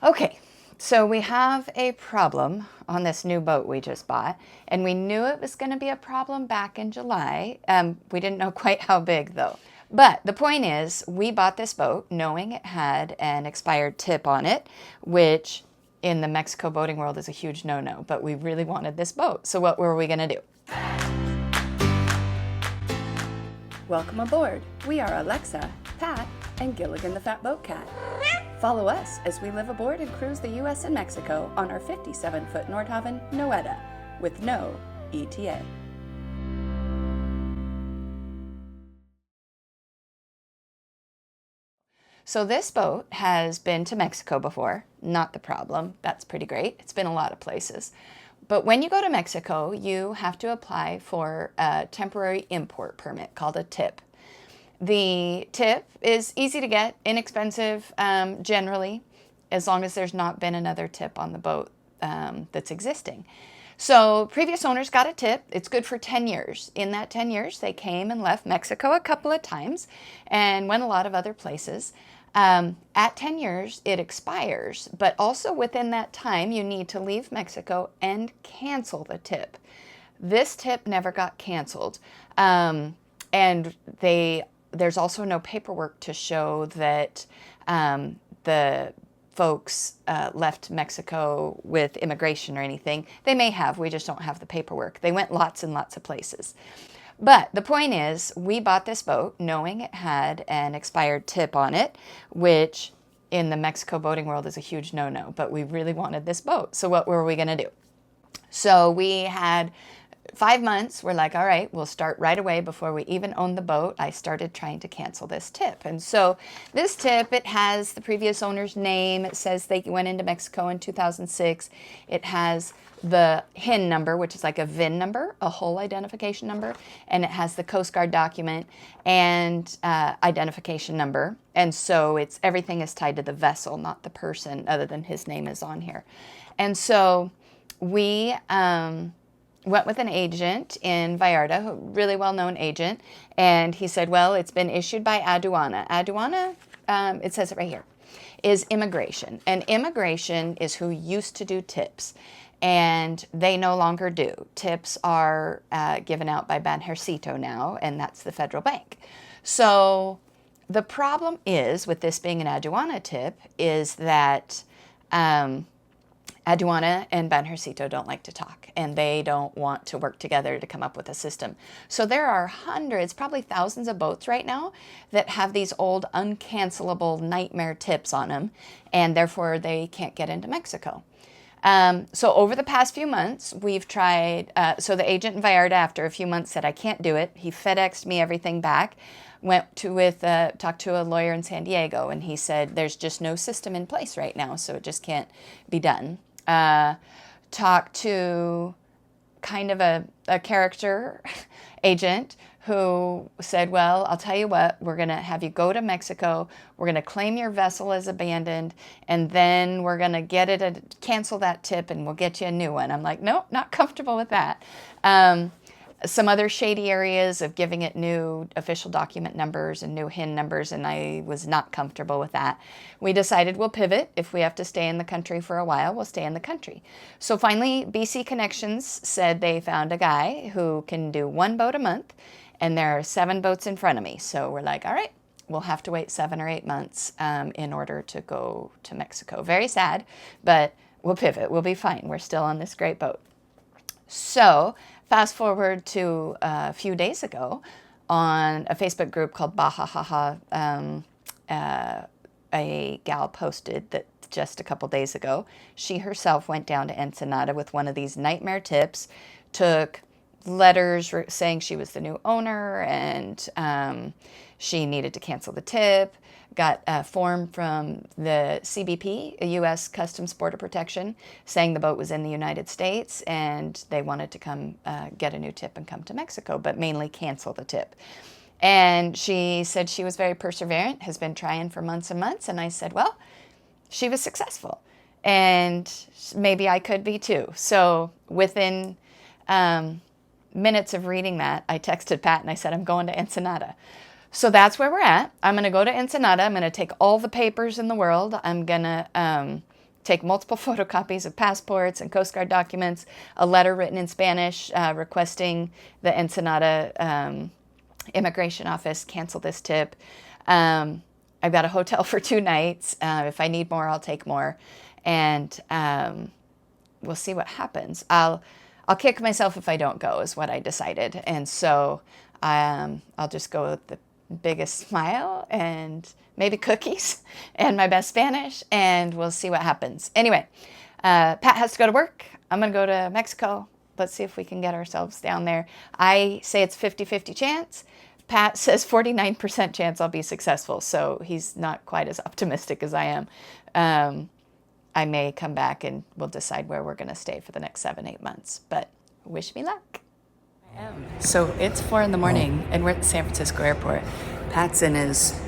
Okay, so we have a problem on this new boat we just bought, and we knew it was going to be a problem back in July. We didn't know quite how big though. But the point is, we bought this boat knowing it had an expired tip on it, which in the Mexico boating world is a huge no-no, but we really wanted this boat. So what were we going to do? Welcome aboard. We are Alexa, Pat, and Gilligan the Fat Boat Cat. Follow us as we live aboard and cruise the U.S. and Mexico on our 57-foot Nordhavn Noeta with no ETA. So this boat has been to Mexico before, not the problem. That's pretty great. It's been a lot of places. But when you go to Mexico, you have to apply for a temporary import permit called a tip. The tip is easy to get, inexpensive generally, as long as there's not been another tip on the boat that's existing. So previous owners got a tip. It's good for 10 years. In that 10 years, they came and left Mexico a couple of times and went a lot of other places. At 10 years, it expires, but also within that time, you need to leave Mexico and cancel the tip. This tip never got canceled. And there's also no paperwork to show that the folks left Mexico with immigration or anything. They may have, we just don't have the paperwork. They went lots and lots of places. But the point is, we bought this boat knowing it had an expired tip on it, which in the Mexico boating world is a huge no-no, but we really wanted this boat. So what were we going to do? So we had 5 months. We're like, all right, we'll start right away before we even own the boat. I started trying to cancel this tip. And so this tip, it has the previous owner's name. It says they went into Mexico in 2006. It has the HIN number, which is like a VIN number, a hull identification number, and it has the Coast Guard document and identification number. And so everything is tied to the vessel, not the person, other than his name is on here. And so we went with an agent in Vallarta, a really well-known agent, and he said, well, it's been issued by Aduana. Aduana, it says it right here, is immigration. And immigration is who used to do tips, and they no longer do. Tips are given out by Banjercito now, and that's the federal bank. So the problem is, with this being an Aduana tip, is that Aduana and Banjercito don't like to talk, and they don't want to work together to come up with a system. So there are hundreds, probably thousands of boats right now that have these old uncancelable nightmare tips on them, and therefore they can't get into Mexico. So over the past few months, we've tried, so the agent in Vallarta, after a few months, said, I can't do it. He FedExed me everything back. Talked to a lawyer in San Diego, and he said, there's just no system in place right now, so it just can't be done. Talked to kind of a character agent who said, well, I'll tell you what, we're going to have you go to Mexico, we're going to claim your vessel as abandoned, and then we're going to get it and cancel that tip, and we'll get you a new one. I'm like, nope, not comfortable with that. Some other shady areas of giving it new official document numbers and new HIN numbers, and I was not comfortable with that. We decided we'll pivot. If we have to stay in the country for a while, we'll stay in the country. So finally, BC Connections said they found a guy who can do 1 boat a month, and there are 7 boats in front of me. So we're like, all right, we'll have to wait 7 or 8 months in order to go to Mexico. Very sad, but we'll pivot. We'll be fine. We're still on this great boat. So fast forward to a few days ago on a Facebook group called Baja Haha, a gal posted that just a couple days ago, she herself went down to Ensenada with one of these nightmare tips, took letters saying she was the new owner and she needed to cancel the tip, got a form from the CBP, a U.S. Customs Border Protection, saying the boat was in the United States and they wanted to come get a new tip and come to Mexico, but mainly cancel the tip. And she said she was very perseverant, has been trying for months and months, and I said, well, she was successful, and maybe I could be too. So within minutes of reading that, I texted Pat and I said, I'm going to Ensenada. So that's where we're at. I'm going to go to Ensenada. I'm going to take all the papers in the world. I'm going to take multiple photocopies of passports and Coast Guard documents, a letter written in Spanish requesting the Ensenada immigration office cancel this tip. I've got a hotel for 2 nights. If I need more, I'll take more. And we'll see what happens. I'll kick myself if I don't go, is what I decided. And so I'll just go with the biggest smile and maybe cookies and my best Spanish, and we'll see what happens. Anyway, Pat has to go to work. I'm going to go to Mexico. Let's see if we can get ourselves down there. I say it's 50-50 chance. Pat says 49% chance I'll be successful, so he's not quite as optimistic as I am. I may come back and we'll decide where we're going to stay for the next 7-8 months, but wish me luck. So it's 4 in the morning and we're at the San Francisco airport. Pat's in his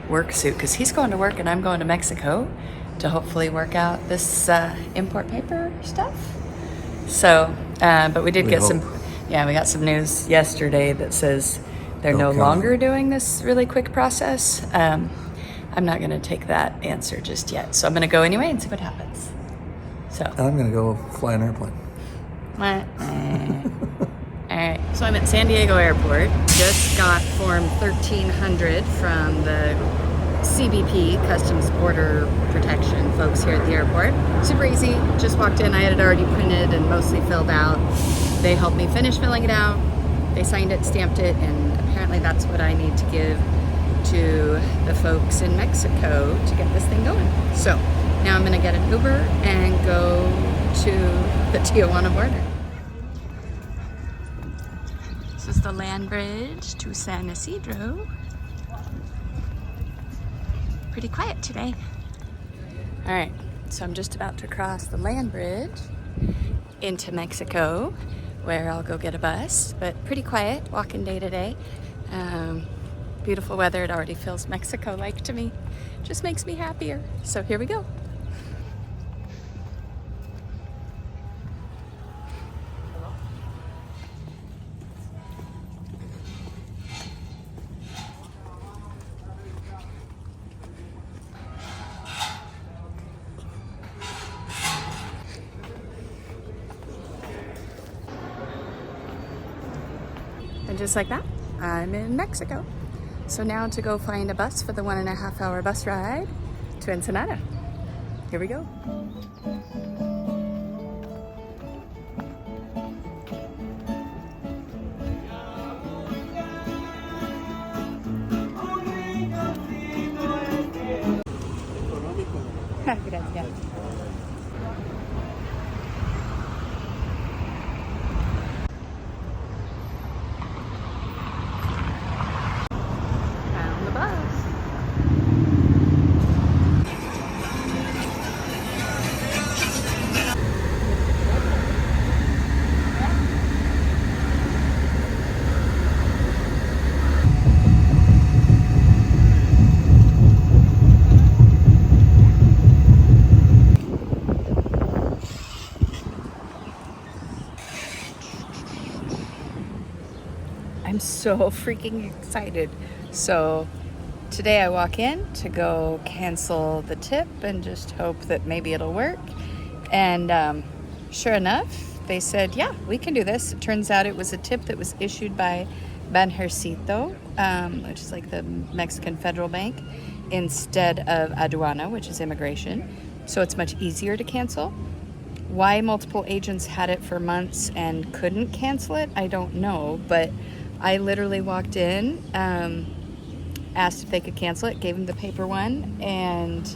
work suit because he's going to work and I'm going to Mexico to hopefully work out this import paper stuff. So, but we did get some, we got some news yesterday that says they're no longer doing this really quick process. I'm not going to take that answer just yet. So I'm going to go anyway and see what happens. So I'm going to go fly an airplane. All right. So I'm at San Diego Airport. Just got Form 1300 from the CBP, Customs Border Protection folks here at the airport. Super easy. Just walked in. I had it already printed and mostly filled out. They helped me finish filling it out. They signed it, stamped it, and apparently that's what I need to give to the folks in Mexico to get this thing going. So now I'm going to get an Uber and go to the Tijuana border. This is the land bridge to San Isidro. Pretty quiet today. All right, so I'm just about to cross the land bridge into Mexico, where I'll go get a bus, but pretty quiet, walking day to day. Beautiful weather. It already feels Mexico-like to me. Just makes me happier. So here we go. And just like that, I'm in Mexico. So now to go find a bus for the 1.5-hour bus ride to Ensenada. Here we go. Gracias. I'm so freaking excited. So today I walk in to go cancel the tip and just hope that maybe it'll work. And sure enough, they said, yeah, we can do this. It turns out it was a tip that was issued by Banjercito, which is like the Mexican federal bank, instead of aduana, which is immigration. So it's much easier to cancel. Why multiple agents had it for months and couldn't cancel it, I don't know. But I literally walked in, asked if they could cancel it, gave them the paper one, and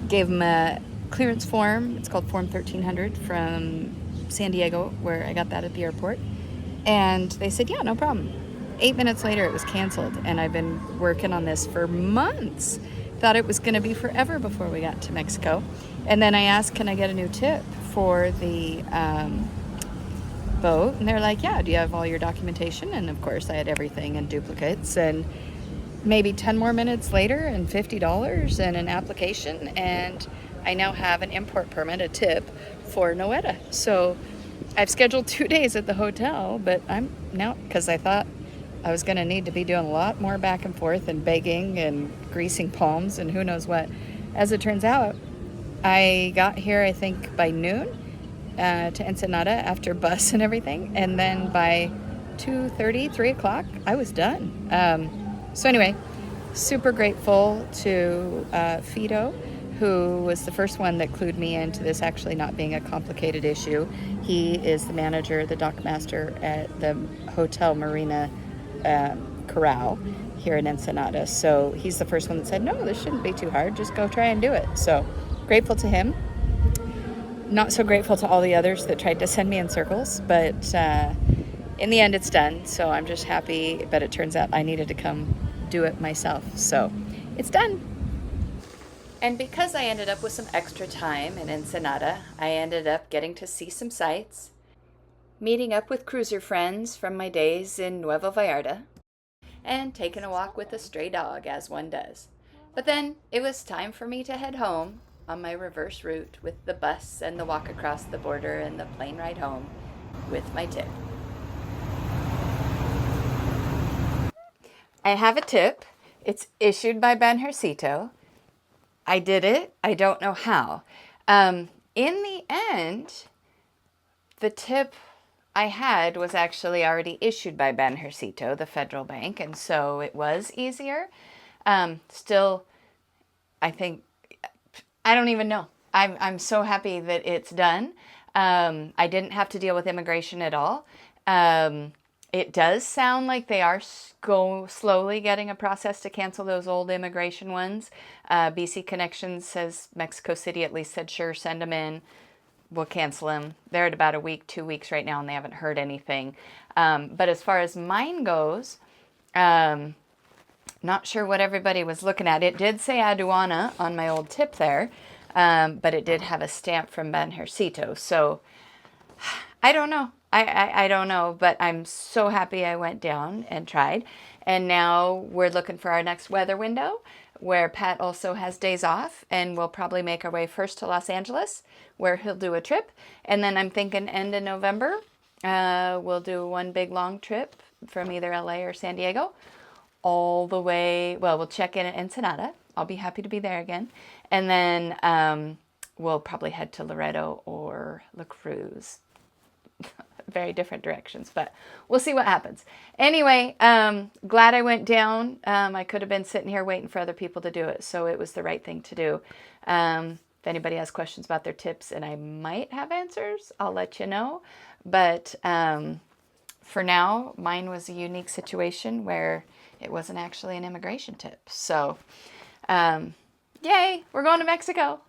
gave them a clearance form. It's called Form 1300 from San Diego, where I got that at the airport. And they said, yeah, no problem. 8 minutes later, it was canceled, and I've been working on this for months. Thought it was going to be forever before we got to Mexico. And then I asked, can I get a new tip for the boat? And they're like, yeah, do you have all your documentation? And of course, I had everything in duplicates. And maybe 10 more minutes later and $50 and an application, and I now have an import permit, a tip for Noeta. So I've scheduled 2 days at the hotel, but I'm now, because I thought I was going to need to be doing a lot more back and forth and begging and greasing palms and who knows what. As it turns out, I got here, I think, by noon to Ensenada after bus and everything. And then by 2:30, 3 o'clock, I was done. So anyway, super grateful to Fido, who was the first one that clued me into this actually not being a complicated issue. He is the manager, the dock master at the Hotel Marina Corral here in Ensenada. So he's the first one that said, no, this shouldn't be too hard. Just go try and do it. So grateful to him. Not so grateful to all the others that tried to send me in circles, but in the end it's done. So I'm just happy, but it turns out I needed to come do it myself. So it's done. And because I ended up with some extra time in Ensenada, I ended up getting to see some sights, meeting up with cruiser friends from my days in Nuevo Vallarta, and taking a walk with a stray dog, as one does. But then it was time for me to head home on my reverse route with the bus and the walk across the border and the plane ride home with my tip. I have a tip. It's issued by Banjercito. I did it. I don't know how. In the end, the tip I had was actually already issued by Banjercito, the federal bank, and so it was easier. Still, I think, I don't even know. I'm so happy that it's done. I didn't have to deal with immigration at all. It does sound like they are slowly getting a process to cancel those old immigration ones. BC Connections says Mexico City at least said, sure, send them in. We'll cancel them. They're at about a week, 2 weeks right now, and they haven't heard anything. But as far as mine goes, not sure what everybody was looking at. It did say aduana on my old tip there, but it did have a stamp from Banjercito. So I don't know. I don't know, but I'm so happy I went down and tried. And now we're looking for our next weather window, where Pat also has days off, and we'll probably make our way first to Los Angeles, where he'll do a trip. And then I'm thinking end of November, we'll do one big long trip from either LA or San Diego, all the way, well, we'll check in at Ensenada. I'll be happy to be there again. And then we'll probably head to Loreto or La Cruz. Very different directions, but we'll see what happens. Anyway, glad I went down. I could have been sitting here waiting for other people to do it, so it was the right thing to do. If anybody has questions about their tips, and I might have answers, I'll let you know. But for now, mine was a unique situation where it wasn't actually an immigration tip. So, yay, we're going to Mexico.